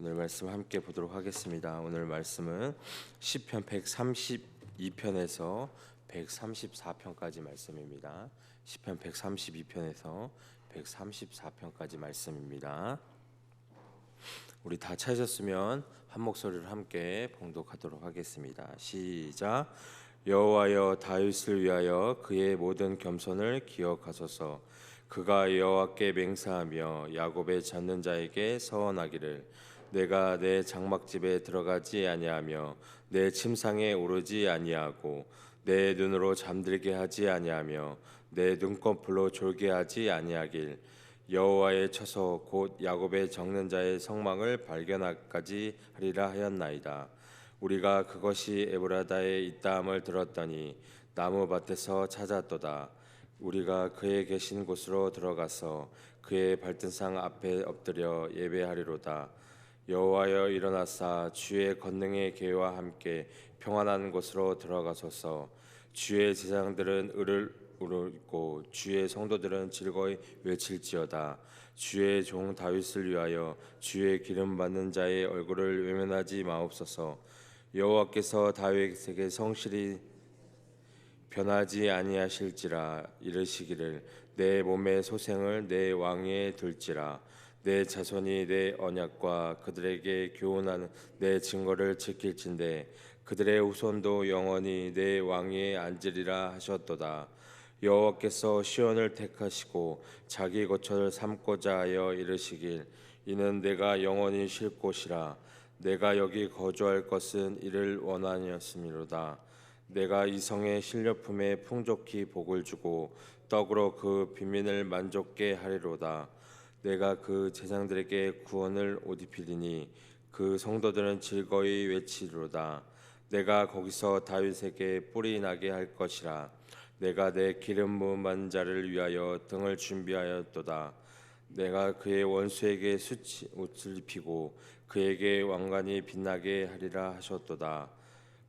오늘 말씀 함께 보도록 하겠습니다. 오늘 말씀은 시편 132편에서 134편까지 말씀입니다. 시편 132편에서 134편까지 말씀입니다. 우리 다 찾으셨으면 한 목소리로 함께 봉독하도록 하겠습니다. 시작. 여호와여, 다윗을 위하여 그의 모든 겸손을 기억하소서. 그가 여호와께 맹세하며 야곱의 찾는 자에게 서원하기를, 내가 내 장막집에 들어가지 아니하며 내 침상에 오르지 아니하고 내 눈으로 잠들게 하지 아니하며 내 눈꺼풀로 졸게 하지 아니하길, 여호와의 처소 곧 야곱의 적는 자의 성막을 발견하기까지 하리라 하였나이다. 우리가 그것이 에브라다에 있다함을 들었더니 나무밭에서 찾았도다. 우리가 그의 계신 곳으로 들어가서 그의 발등상 앞에 엎드려 예배하리로다. 여호와여, 일어나사 주의 권능의 계와 함께 평안한 곳으로 들어가소서. 주의 제사장들은 을을 울고 주의 성도들은 즐거이 외칠지어다. 주의 종 다윗을 위하여 주의 기름 받는 자의 얼굴을 외면하지 마옵소서. 여호와께서 다윗에게 성실히 변하지 아니하실지라. 이르시기를, 내 몸의 소생을 내 왕위에 둘지라. 내 자손이 내 언약과 그들에게 교훈하는 내 증거를 지킬진대 그들의 후손도 영원히 내 왕위에 앉으리라 하셨도다. 여호와께서 시온을 택하시고 자기 거처를 삼고자 하여 이르시길, 이는 내가 영원히 쉴 곳이라. 내가 여기 거주할 것은 이를 원하였음이로다. 내가 이 성의 실려품에 풍족히 복을 주고 떡으로 그 빈민을 만족게 하리로다. 내가 그 제사장들에게 구원을 옷 입히리니 그 성도들은 즐거이 외치리로다. 내가 거기서 다윗에게 뿔이 나게 할 것이라. 내가 내 기름 부은 자를 위하여 등을 준비하였도다. 내가 그의 원수에게 옷을 입히고 그에게 왕관이 빛나게 하리라 하셨도다.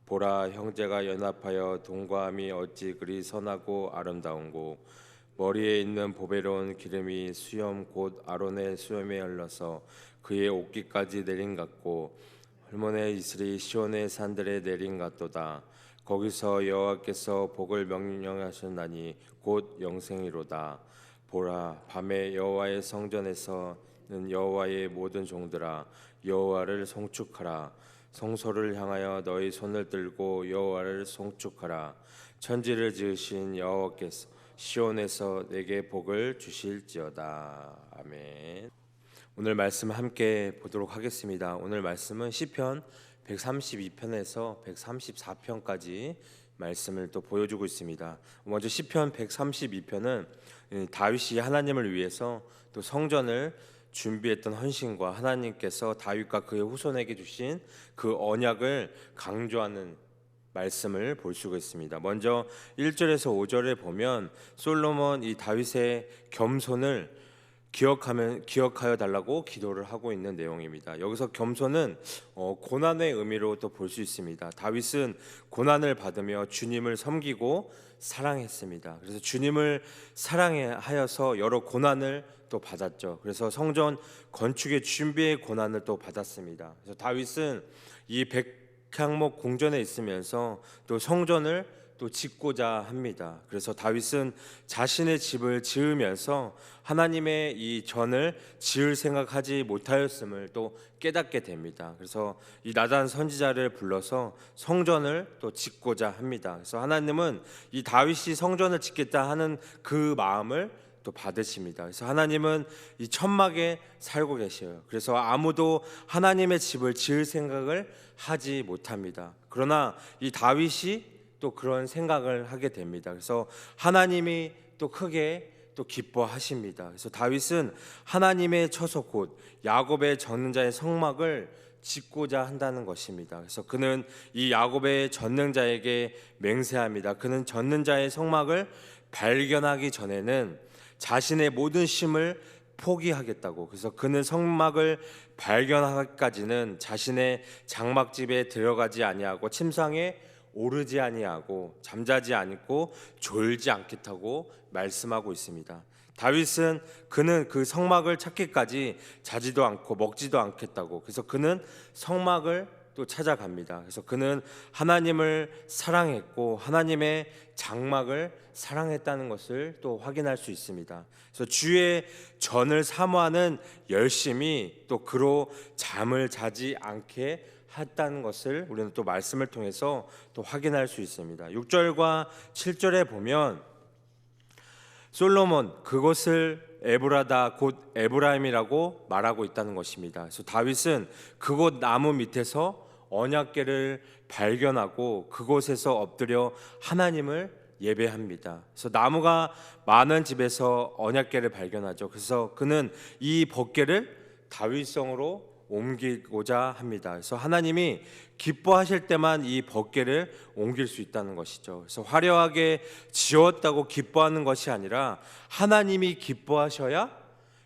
보라, 형제가 연합하여 동거함이 어찌 그리 선하고 아름다운고, 머리에 있는 보배로운 기름이 수염 곧 아론의 수염에 흘러서 그의 옷깃까지 내린 같고, 헐몬의 이슬이 시온의 산들에 내린 같도다. 거기서 여호와께서 복을 명령하셨나니 곧 영생이로다. 보라, 밤에 여호와의 성전에서는 여호와의 모든 종들아, 여호와를 송축하라. 성소를 향하여 너희 손을 들고 여호와를 송축하라. 천지를 지으신 여호와께서 시온에서 내게 복을 주실지어다. 아멘. 오늘 말씀 함께 보도록 하겠습니다. 오늘 말씀은 시편 132편에서 134편까지 말씀을 또 보여주고 있습니다. 먼저 시편 132편은 다윗이 하나님을 위해서 또 성전을 준비했던 헌신과 하나님께서 다윗과 그의 후손에게 주신 그 언약을 강조하는 말씀을 볼 수가 있습니다. 먼저 1절에서 5절에 보면 솔로몬 이 다윗의 겸손을 기억하여 달라고 기도를 하고 있는 내용입니다. 여기서 겸손은 고난의 의미로 또 볼 수 있습니다. 다윗은 고난을 받으며 주님을 섬기고 사랑했습니다. 그래서 주님을 사랑하여서 여러 고난을 또 받았죠. 그래서 성전 건축의 준비의 고난을 또 받았습니다. 그래서 다윗은 이 백향목 궁전에 있으면서 또 성전을 또 짓고자 합니다. 그래서 다윗은 자신의 집을 지으면서 하나님의 이 전을 지을 생각하지 못하였음을 또 깨닫게 됩니다. 그래서 이 나단 선지자를 불러서 성전을 또 짓고자 합니다. 그래서 하나님은 이 다윗이 성전을 짓겠다 하는 그 마음을 또 받으십니다. 그래서 하나님은 이 천막에 살고 계셔요. 그래서 아무도 하나님의 집을 지을 생각을 하지 못합니다. 그러나 이 다윗이 또 그런 생각을 하게 됩니다. 그래서 하나님이 또 크게 또 기뻐하십니다. 그래서 다윗은 하나님의 처소 곧 야곱의 젖는 자의 성막을 짓고자 한다는 것입니다. 그래서 그는 이 야곱의 젖는 자에게 맹세합니다. 그는 젖는 자의 성막을 발견하기 전에는 자신의 모든 힘을 포기하겠다고. 그래서 그는 성막을 발견하기까지는 자신의 장막집에 들어가지 아니하고 침상에 오르지 아니하고 잠자지 않고 졸지 않겠다고 말씀하고 있습니다. 다윗은 그는 그 성막을 찾기까지 자지도 않고 먹지도 않겠다고, 그래서 그는 성막을 또 찾아갑니다. 그래서 그는 하나님을 사랑했고 하나님의 장막을 사랑했다는 것을 또 확인할 수 있습니다. 그래서 주의 전을 사모하는 열심이 또 그로 잠을 자지 않게 했다는 것을 우리는 또 말씀을 통해서 또 확인할 수 있습니다. 6절과 7절에 보면 솔로몬 그곳을 에브라다 곧 에브라임이라고 말하고 있다는 것입니다. 그래서 다윗은 그곳 나무 밑에서 언약궤를 발견하고 그곳에서 엎드려 하나님을 예배합니다. 그래서 나무가 많은 집에서 언약궤를 발견하죠. 그래서 그는 이 법궤를 다윗성으로 옮기고자 합니다. 그래서 하나님이 기뻐하실 때만 이 법궤를 옮길 수 있다는 것이죠. 그래서 화려하게 지었다고 기뻐하는 것이 아니라 하나님이 기뻐하셔야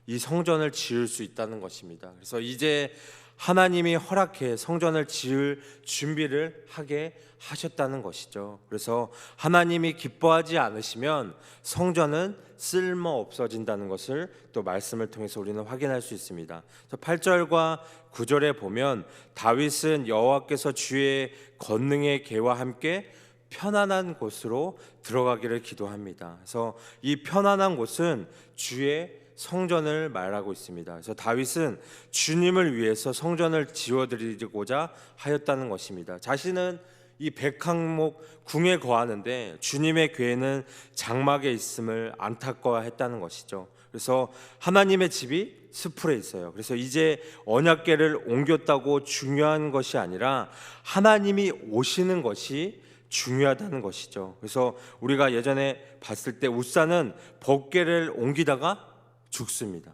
이 성전을 지을 수 있다는 것입니다. 그래서 이제 하나님이 허락해 성전을 지을 준비를 하게 하셨다는 것이죠. 그래서 하나님이 기뻐하지 않으시면 성전은 쓸모 없어진다는 것을 또 말씀을 통해서 우리는 확인할 수 있습니다. 8절과 9절에 보면 다윗은 여호와께서 주의 권능의 계와 함께 편안한 곳으로 들어가기를 기도합니다. 그래서 이 편안한 곳은 주의 성전을 말하고 있습니다. 그래서 다윗은 주님을 위해서 성전을 지어드리고자 하였다는 것입니다. 자신은 이 백항목 궁에 거하는데 주님의 궤는 장막에 있음을 안타까워했다는 것이죠. 그래서 하나님의 집이 숲풀에 있어요. 그래서 이제 언약궤를 옮겼다고 중요한 것이 아니라 하나님이 오시는 것이 중요하다는 것이죠. 그래서 우리가 예전에 봤을 때 웃사는 법궤를 옮기다가 죽습니다.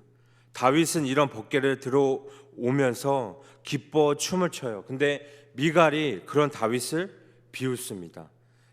다윗은 이런 법궤를 들어오면서 기뻐 춤을 춰요. 근데 미갈이 그런 다윗을 비웃습니다.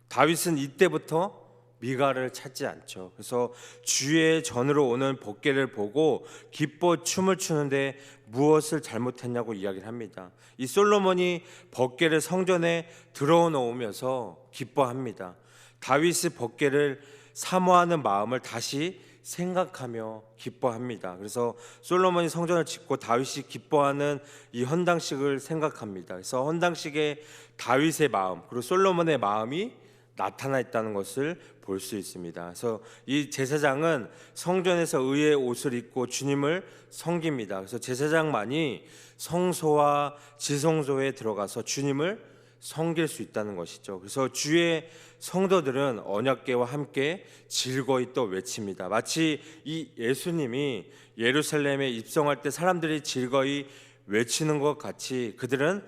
다윗은 이때부터 미갈을 찾지 않죠. 그래서 주의 전으로 오는 법궤를 보고 기뻐 춤을 추는데 무엇을 잘못했냐고 이야기를 합니다. 이 솔로몬이 법궤를 성전에 들어놓으면서 기뻐합니다. 다윗의 법궤를 사모하는 마음을 다시 생각하며 기뻐합니다. 그래서 솔로몬이 성전을 짓고 다윗이 기뻐하는 이 헌당식을 생각합니다. 그래서 헌당식에 다윗의 마음 그리고 솔로몬의 마음이 나타나 있다는 것을 볼 수 있습니다. 그래서 이 제사장은 성전에서 의의 옷을 입고 주님을 섬깁니다. 그래서 제사장만이 성소와 지성소에 들어가서 주님을 섬길 수 있다는 것이죠. 그래서 주의 성도들은 언약궤와 함께 즐거이 또 외칩니다. 마치 이 예수님이 예루살렘에 입성할 때 사람들이 즐거이 외치는 것 같이 그들은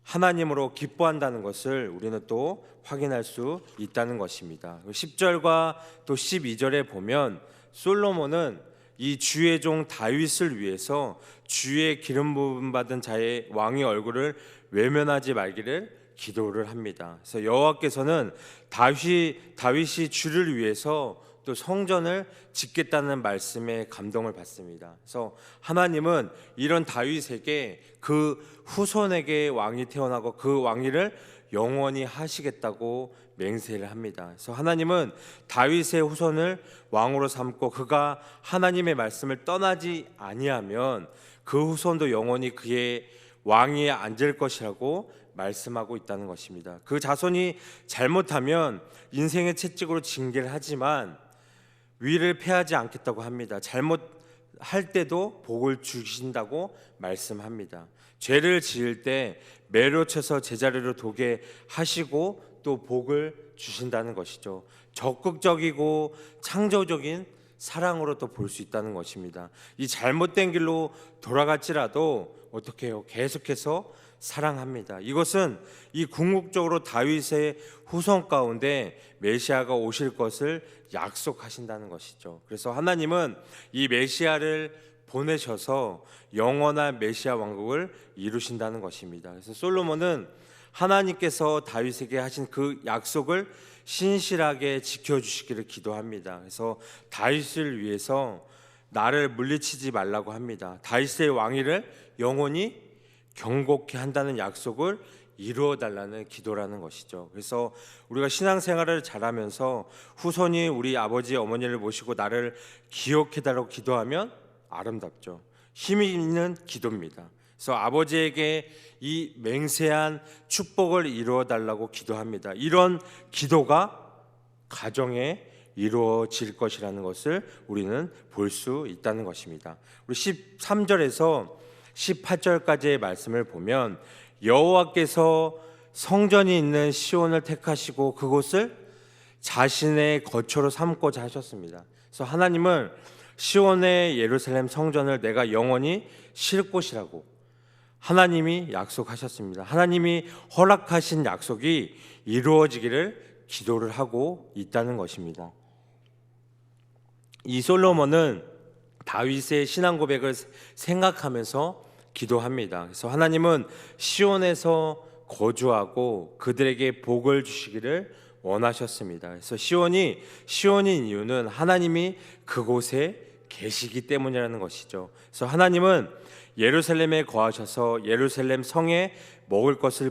하나님으로 기뻐한다는 것을 우리는 또 확인할 수 있다는 것입니다. 10절과 또 12절에 보면 솔로몬은 이 주의 종 다윗을 위해서 주의 기름 부음 받은 자의 왕의 얼굴을 외면하지 말기를 기도를 합니다. 그래서 여호와께서는 다윗이 주를 위해서 또 성전을 짓겠다는 말씀에 감동을 받습니다. 그래서 하나님은 이런 다윗에게 그 후손에게 왕이 태어나고 그 왕위를 영원히 하시겠다고 맹세를 합니다. 그래서 하나님은 다윗의 후손을 왕으로 삼고 그가 하나님의 말씀을 떠나지 아니하면 그 후손도 영원히 그의 왕위에 앉을 것이라고 말씀하고 있다는 것입니다. 그 자손이 잘못하면 인생의 채찍으로 징계를 하지만 위를 패하지 않겠다고 합니다. 잘못할 때도 복을 주신다고 말씀합니다. 죄를 지을 때 매로 쳐서 제자리로 도게 하시고 또 복을 주신다는 것이죠. 적극적이고 창조적인 사랑으로 또 볼 수 있다는 것입니다. 이 잘못된 길로 돌아갈지라도 어떻게 해요? 계속해서 사랑합니다. 이것은 이 궁극적으로 다윗의 후손 가운데 메시아가 오실 것을 약속하신다는 것이죠. 그래서 하나님은 이 메시아를 보내셔서 영원한 메시아 왕국을 이루신다는 것입니다. 그래서 솔로몬은 하나님께서 다윗에게 하신 그 약속을 신실하게 지켜주시기를 기도합니다. 그래서 다윗을 위해서 나를 물리치지 말라고 합니다. 다윗의 왕위를 영원히 경고케 한다는 약속을 이루어 달라는 기도라는 것이죠. 그래서 우리가 신앙생활을 잘하면서 후손이 우리 아버지 어머니를 모시고 나를 기억해 달라고 기도하면 아름답죠. 힘이 있는 기도입니다. 그래서 아버지에게 이 맹세한 축복을 이루어 달라고 기도합니다. 이런 기도가 가정에 이루어질 것이라는 것을 우리는 볼 수 있다는 것입니다. 우리 13절에서 18절까지의 말씀을 보면 여호와께서 성전이 있는 시온을 택하시고 그곳을 자신의 거처로 삼고자 하셨습니다. 그래서 하나님은 시온의 예루살렘 성전을 내가 영원히 쉴 곳이라고 하나님이 약속하셨습니다. 하나님이 허락하신 약속이 이루어지기를 기도를 하고 있다는 것입니다. 이 솔로몬은 다윗의 신앙 고백을 생각하면서 기도합니다. 그래서 하나님은 시온에서 거주하고 그들에게 복을 주시기를 원하셨습니다. 그래서 시온인 이유는 하나님이 그곳에 계시기 때문이라는 것이죠. 그래서 하나님은 예루살렘에 거하셔서 예루살렘 성에 먹을 것을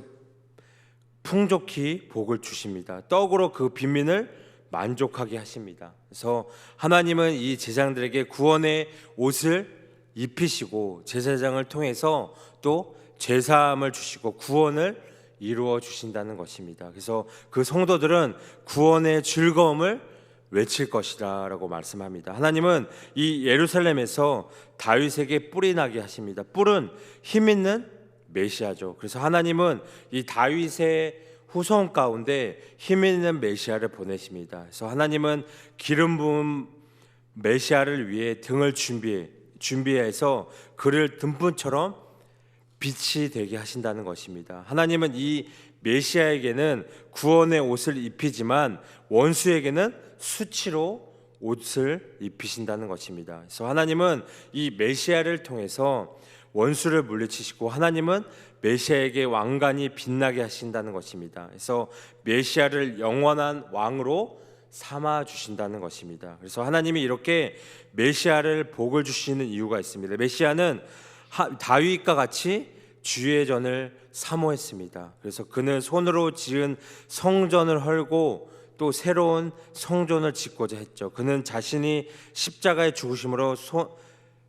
풍족히 복을 주십니다. 떡으로 그 빈민을 만족하게 하십니다. 그래서 하나님은 이 제사장들에게 구원의 옷을 입히시고 제사장을 통해서 또 죄사함을 주시고 구원을 이루어 주신다는 것입니다. 그래서 그 성도들은 구원의 즐거움을 외칠 것이다 라고 말씀합니다. 하나님은 이 예루살렘에서 다윗에게 뿔이 나게 하십니다. 뿔은 힘 있는 메시아죠. 그래서 하나님은 이 다윗의 후손 가운데 힘 있는 메시아를 보내십니다. 그래서 하나님은 기름 부은 메시아를 위해 등을 준비해서 그를 등불처럼 빛이 되게 하신다는 것입니다. 하나님은 이 메시아에게는 구원의 옷을 입히지만 원수에게는 수치로 옷을 입히신다는 것입니다. 그래서 하나님은 이 메시아를 통해서 원수를 물리치시고 하나님은 메시아에게 왕관이 빛나게 하신다는 것입니다. 그래서 메시아를 영원한 왕으로 삼아 주신다는 것입니다. 그래서 하나님이 이렇게 메시아를 복을 주시는 이유가 있습니다. 메시아는 다윗과 같이 주의 전을 사모했습니다. 그래서 그는 손으로 지은 성전을 헐고 또 새로운 성전을 짓고자 했죠. 그는 자신이 십자가의 죽으심으로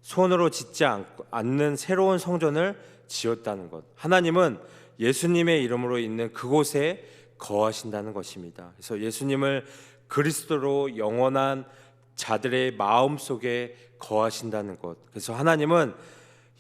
손으로 짓지 않는 새로운 성전을 지었다는 것. 하나님은 예수님의 이름으로 있는 그곳에 거하신다는 것입니다. 그래서 예수님을 그리스도로 영원한 자들의 마음 속에 거하신다는 것. 그래서 하나님은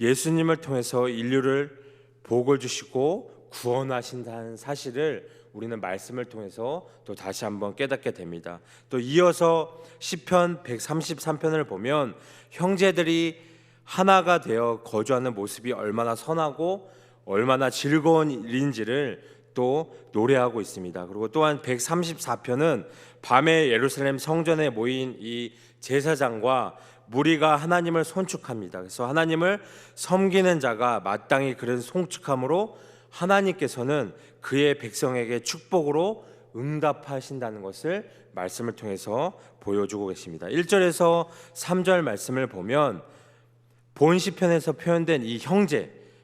예수님을 통해서 인류를 복을 주시고 구원하신다는 사실을 우리는 말씀을 통해서 또 다시 한번 깨닫게 됩니다. 또 이어서 시편 133편을 보면 형제들이 하나가 되어 거주하는 모습이 얼마나 선하고 얼마나 즐거운 일인지를 또 노래하고 있습니다. 그리고 또한 134편은 밤에 예루살렘 성전에 모인 이 제사장과 무리가 하나님을 송축합니다. 그래서 하나님을 섬기는 자가 마땅히 그런 송축함으로 하나님께서는 그의 백성에게 축복으로 응답하신다는 것을 말씀을 통해서 보여주고 계십니다. 1절에서 3절 말씀을 보면 본 시편에서 표현된 이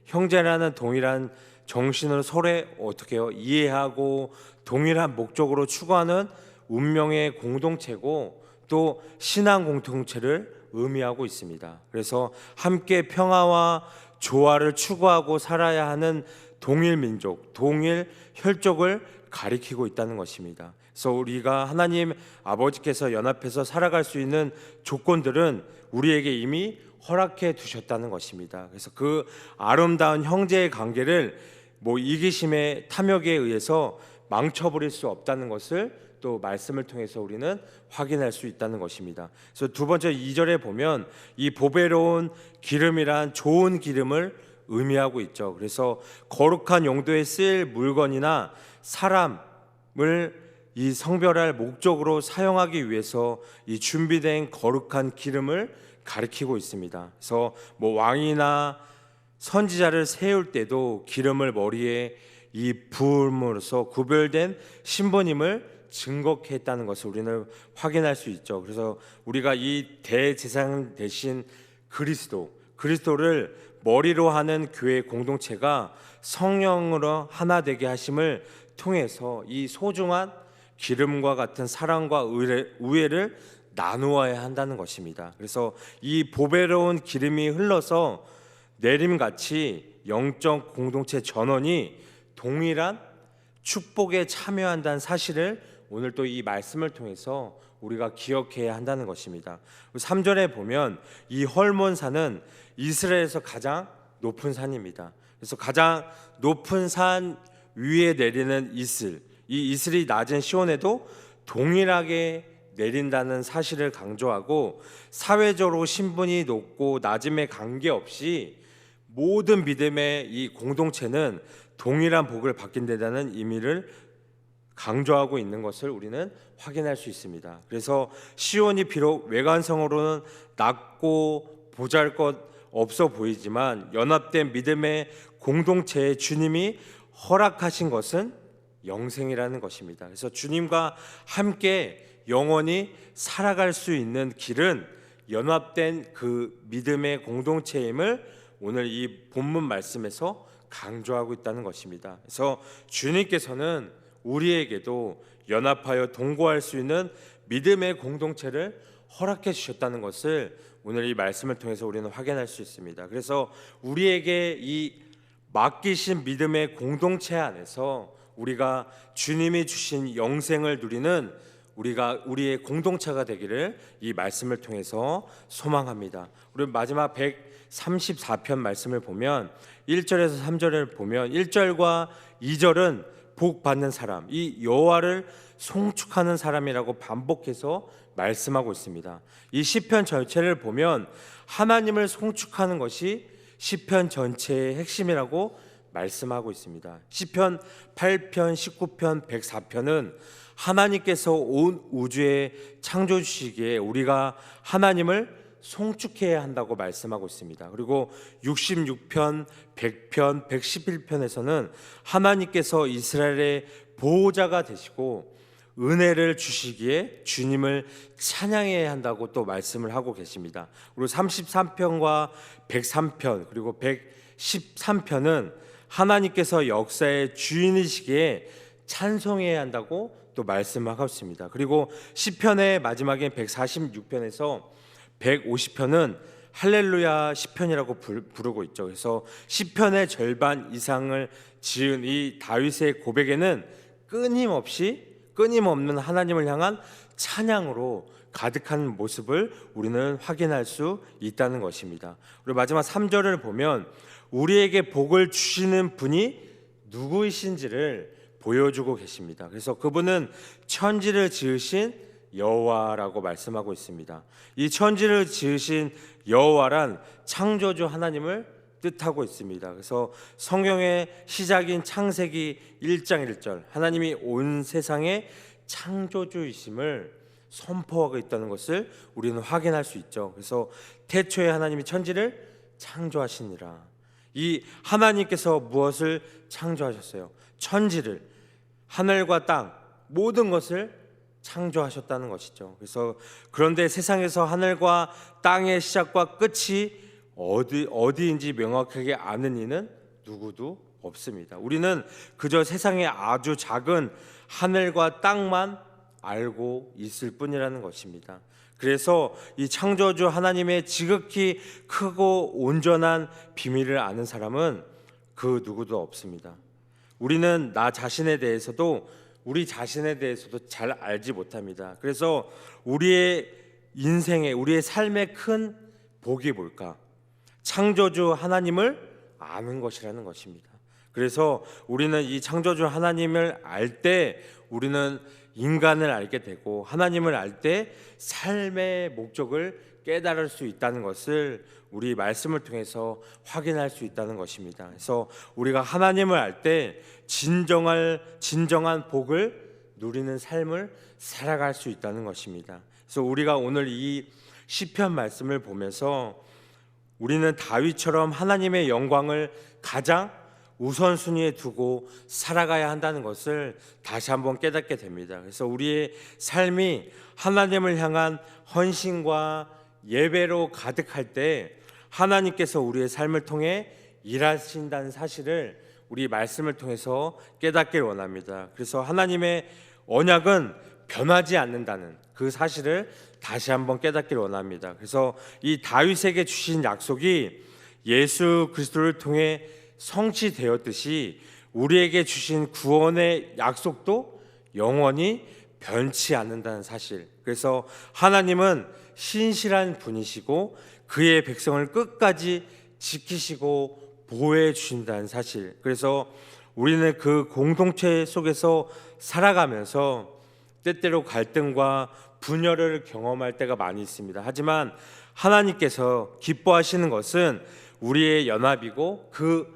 형제라는 동일한 정신으로 서로 어떻게 해요? 이해하고 동일한 목적으로 추구하는 운명의 공동체고 또 신앙 공동체를 의미하고 있습니다. 그래서 함께 평화와 조화를 추구하고 살아야 하는 동일 민족, 동일 혈족을 가리키고 있다는 것입니다. 그래서 우리가 하나님 아버지께서 연합해서 살아갈 수 있는 조건들은 우리에게 이미 허락해 두셨다는 것입니다. 그래서 그 아름다운 형제의 관계를 이기심의 탐욕에 의해서 망쳐버릴 수 없다는 것을 또 말씀을 통해서 우리는 확인할 수 있다는 것입니다. 그래서 두 번째 2절에 보면 이 보배로운 기름이란 좋은 기름을 의미하고 있죠. 그래서 거룩한 용도에 쓰일 물건이나 사람을 이 성별할 목적으로 사용하기 위해서 이 준비된 거룩한 기름을 가리키고 있습니다. 그래서 왕이나 선지자를 세울 때도 기름을 머리에 이 부음으로써 구별된 신부님을 증거케 했다는 것을 우리는 확인할 수 있죠. 그래서 우리가 이 대제사장 대신 그리스도를 머리로 하는 교회 공동체가 성령으로 하나 되게 하심을 통해서 이 소중한 기름과 같은 사랑과 우애를 나누어야 한다는 것입니다. 그래서 이 보배로운 기름이 흘러서 내림같이 영적 공동체 전원이 동일한 축복에 참여한다는 사실을 오늘 또 이 말씀을 통해서 우리가 기억해야 한다는 것입니다. 3절에 보면 이 헐몬산은 이스라엘에서 가장 높은 산입니다. 그래서 가장 높은 산 위에 내리는 이슬, 이 이슬이 낮은 시온에도 동일하게 내린다는 사실을 강조하고, 사회적으로 신분이 높고 낮음에 관계없이 모든 믿음의 이 공동체는 동일한 복을 받게 된다는 의미를 강조하고 있는 것을 우리는 확인할 수 있습니다. 그래서 시온이 비록 외관성으로는 낮고 보잘것 없어 보이지만 연합된 믿음의 공동체에 주님이 허락하신 것은 영생이라는 것입니다. 그래서 주님과 함께 영원히 살아갈 수 있는 길은 연합된 그 믿음의 공동체임을 오늘 이 본문 말씀에서 강조하고 있다는 것입니다. 그래서 주님께서는 우리에게도 연합하여 동거할 수 있는 믿음의 공동체를 허락해 주셨다는 것을 오늘 이 말씀을 통해서 우리는 확인할 수 있습니다. 그래서 우리에게 이 맡기신 믿음의 공동체 안에서 우리가 주님이 주신 영생을 누리는 우리의 공동체가 되기를 이 말씀을 통해서 소망합니다. 우리 마지막 134편 말씀을 보면 1절에서 3절을 보면 1절과 2절은 복 받는 사람, 이 여호와를 송축하는 사람이라고 반복해서 말씀하고 있습니다. 이 시편 전체를 보면 하나님을 송축하는 것이 시편 전체의 핵심이라고 말씀하고 있습니다. 시편 8편, 19편, 104편은 하나님께서 온 우주에 창조 주시기에 우리가 하나님을 송축해야 한다고 말씀하고 있습니다. 그리고 66편, 100편, 111편에서는 하나님께서 이스라엘의 보호자가 되시고 은혜를 주시기에 주님을 찬양해야 한다고 또 말씀을 하고 계십니다. 그리고 33편과 103편 그리고 113편은 하나님께서 역사의 주인이시기에 찬송해야 한다고 또 말씀하고 있습니다. 그리고 시편의 마지막인 146편에서 150편은 할렐루야 시편이라고 부르고 있죠. 그래서 시편의 절반 이상을 지은 이 다윗의 고백에는 끊임없는 하나님을 향한 찬양으로 가득한 모습을 우리는 확인할 수 있다는 것입니다. 그리고 마지막 3절을 보면 우리에게 복을 주시는 분이 누구이신지를 보여주고 계십니다. 그래서 그분은 천지를 지으신 여호와라고 말씀하고 있습니다. 이 천지를 지으신 여호와란 창조주 하나님을 뜻하고 있습니다. 그래서 성경의 시작인 창세기 1장 1절 하나님이 온 세상의 창조주이심을 선포하고 있다는 것을 우리는 확인할 수 있죠. 그래서 태초에 하나님이 천지를 창조하시니라. 이 하나님께서 무엇을 창조하셨어요? 천지를, 하늘과 땅, 모든 것을 창조하셨다는 것이죠. 그래서 그런데 세상에서 하늘과 땅의 시작과 끝이 어디인지 명확하게 아는 이는 누구도 없습니다. 우리는 그저 세상의 아주 작은 하늘과 땅만 알고 있을 뿐이라는 것입니다. 그래서 이 창조주 하나님의 지극히 크고 온전한 비밀을 아는 사람은 그 누구도 없습니다. 우리는 우리 자신에 대해서도 잘 알지 못합니다. 그래서 우리의 인생에, 우리의 삶의 큰 복이 뭘까? 창조주 하나님을 아는 것이라는 것입니다. 그래서 우리는 이 창조주 하나님을 알 때 우리는 인간을 알게 되고 하나님을 알 때 삶의 목적을 깨달을 수 있다는 것을 우리 말씀을 통해서 확인할 수 있다는 것입니다. 그래서 우리가 하나님을 알 때 진정한 복을 누리는 삶을 살아갈 수 있다는 것입니다. 그래서 우리가 오늘 이 시편 말씀을 보면서 우리는 다윗처럼 하나님의 영광을 가장 우선순위에 두고 살아가야 한다는 것을 다시 한번 깨닫게 됩니다. 그래서 우리의 삶이 하나님을 향한 헌신과 예배로 가득할 때 하나님께서 우리의 삶을 통해 일하신다는 사실을 우리 말씀을 통해서 깨닫기를 원합니다. 그래서 하나님의 언약은 변하지 않는다는 그 사실을 다시 한번 깨닫기를 원합니다. 그래서 이 다윗에게 주신 약속이 예수 그리스도를 통해 성취되었듯이 우리에게 주신 구원의 약속도 영원히 변치 않는다는 사실. 그래서 하나님은 신실한 분이시고 그의 백성을 끝까지 지키시고 보호해 주신다는 사실. 그래서 우리는 그 공동체 속에서 살아가면서 때때로 갈등과 분열을 경험할 때가 많이 있습니다. 하지만 하나님께서 기뻐하시는 것은 우리의 연합이고 그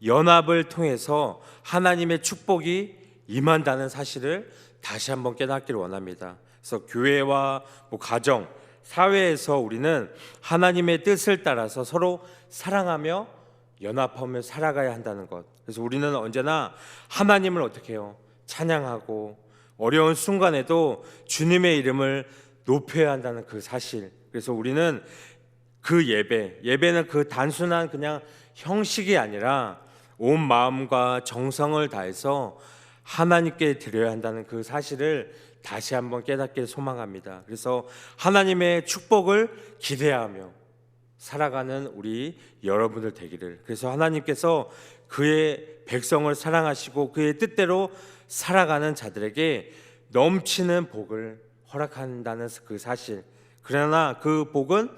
연합을 통해서 하나님의 축복이 임한다는 사실을 다시 한번 깨닫기를 원합니다. 그래서 교회와 가정, 사회에서 우리는 하나님의 뜻을 따라서 서로 사랑하며 연합하며 살아가야 한다는 것. 그래서 우리는 언제나 하나님을 어떻게 해요? 찬양하고 어려운 순간에도 주님의 이름을 높여야 한다는 그 사실. 그래서 우리는 그 예배는 그 단순한 그냥 형식이 아니라 온 마음과 정성을 다해서 하나님께 드려야 한다는 그 사실을 다시 한번 깨닫기를 소망합니다. 그래서 하나님의 축복을 기대하며 살아가는 우리 여러분들 되기를. 그래서 하나님께서 그의 백성을 사랑하시고 그의 뜻대로 살아가는 자들에게 넘치는 복을 허락한다는 그 사실. 그러나 그 복은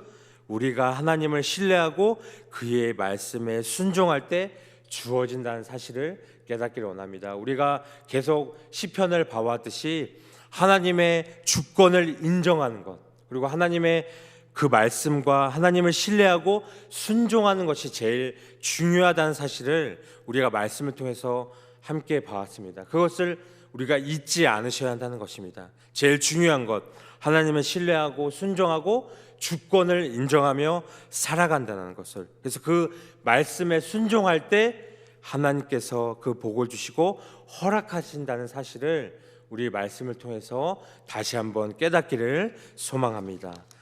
우리가 하나님을 신뢰하고 그의 말씀에 순종할 때 주어진다는 사실을 깨닫기를 원합니다. 우리가 계속 시편을 봐왔듯이 하나님의 주권을 인정하는 것, 그리고 하나님의 그 말씀과 하나님을 신뢰하고 순종하는 것이 제일 중요하다는 사실을 우리가 말씀을 통해서 함께 봐왔습니다. 그것을 우리가 잊지 않으셔야 한다는 것입니다. 제일 중요한 것, 하나님을 신뢰하고 순종하고 주권을 인정하며 살아간다는 것을. 그래서 그 말씀에 순종할 때 하나님께서 그 복을 주시고 허락하신다는 사실을 우리 말씀을 통해서 다시 한번 깨닫기를 소망합니다.